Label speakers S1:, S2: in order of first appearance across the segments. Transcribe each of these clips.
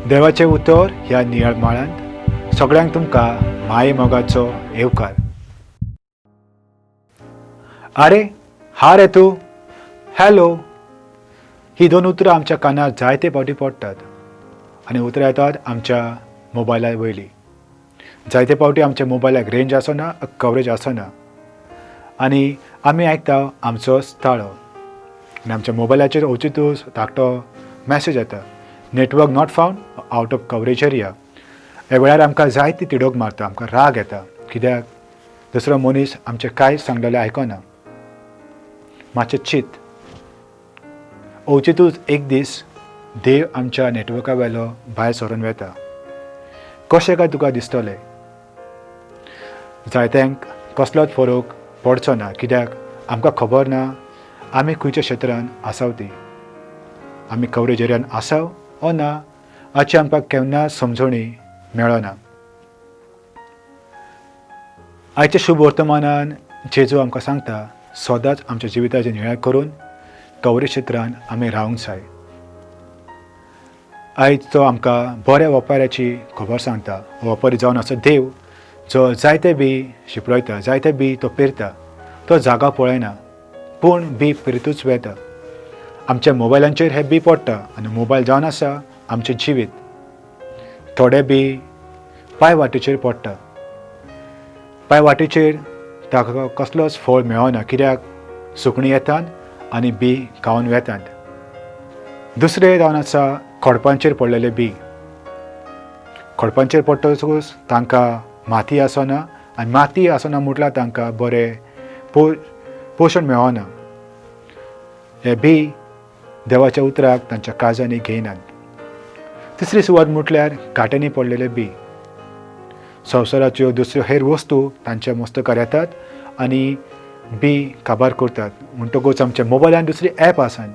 S1: देवाचें उतर ह्या नियाळ माळांत सगळ्यांक तुमकां माये मोगाचो येवकार. आरे हा रे तूं, हॅलो. ही दोन उतरां आमच्या कानार जायते फावटी पडटात आनी उतरां येतात आमच्या मोबायला वयली. जायते फावटी आमच्या मोबायलाक रेंज आसना, कवरेज आसना आनी आमी आयकता आमचो ताळो आनी आमच्या मोबायलाचेर ओचितूच धाकटो मॅसेज येता, network not found, out of coverage area. ह्या वेळार आमकां जायती तिडोक मारता, आमकां राग येता, कित्याक दुसरो मनीस आमचें कांय सांगलेलें आयकना. मातशें चिंत, ओचितूच एक दीस देव आमच्या नेटवर्का वेलो भायर सरोन वेता. कशें काय तुका दिसतलें? जायत्यांक कसलोच फरक पडचो ना, कित्याक आमकां खबर ना आमी खंयच्या क्षेत्रांत आसाव ती. आमी कवरेज एरियान आसाव ओ ना हाची आमकां केन्नाच समजणी मेळना. आयच्या शुभ वर्तमानान जेजू आमकां सांगता, सदांच आमच्या जिविताचें नियाळ करून कवरेज क्षेत्रांत आमी रावंक जाय. आयज तो आमकां बऱ्या वापाऱ्याची खबर सांगता. वापारी जावन असो देव जो जायते बी शिपडयता, जायते बी तो पेरता. तो जागा पळयना पूण बी पेरतूच वेता. आमच्या मोबायलांचेर हे बी पडटा आनी मोबायल जावन आसा आमचें जिवीत. थोडे बी पांय वाटेचेर पडटा. पांय वाटेचेर ताका कसलोच फळ मेळना, कित्याक सुकणीं येतात आनी बी खावन वेतात. दुसरे जावन आसा खोडपांचेर पडलेले बी. खोडपांचेर पडटकूच तांकां माती आसना आनी माती आसना म्हटल्यार तांकां बरें पोशण मेळना. हे बी देवाच्या उतराक तांच्या काळजांनी घेयनात. तिसरी सुवात म्हटल्यार घाट्यांनी पडलेले बी. संवसाराच्यो दुसऱ्यो हेर वस्तू तांच्या मस्तकार येतात आनी बी काबार करतात. म्हणटकूच आमच्या मोबायलान दुसरी ॲप आसात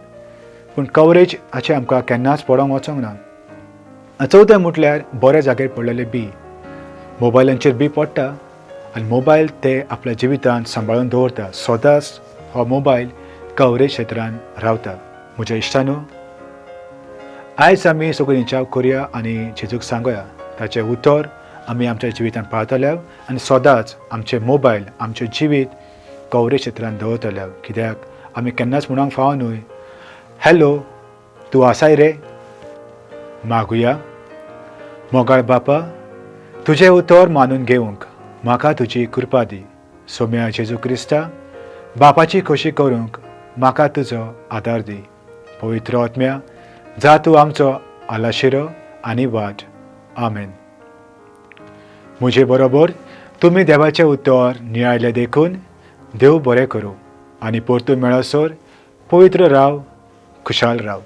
S1: पूण कवरेज हाचें आमकां केन्नाच पडोंक वचोंक ना. चवथें म्हटल्यार बऱ्या जाग्यार पडलेले बी. मोबायलांचेर बी पडटा आनी मोबायल ते आपल्या जिवितांत सांबाळून दवरता. सदांच हो मोबायल कवरेज क्षेत्रांत रावता. म्हज्या इश्टांनो, आयज आमी सगळीं विचार करया आनी जेजूक सांगया ताचें उतर आमी आमच्या जिवितांत पाळटले आनी सदांच आमचे मोबायल, आमचें जिवीत कवरेज क्षेत्रांत दवरतले. कित्याक आमी केन्नाच म्हणूंक फावो न्हय, हॅलो तूं आसाय रे. मागुया. मोगाळ बापा, तुजें उतर मानून घेवंक म्हाका तुजी कृपा दी. सोम्या जेजू क्रिस्ता, बापाची खोशी करूंक म्हाका तुजो आदार दी. पवित्र आत्म्या, जा तूं आमचो आलाशिरो आनी वाट. आमेन. म्हजे बरोबर तुमी देवाचें उतर नियाळें देखून देव बरें करूं आनी परतून मेळसर पवित्र राव, खुशाल राव.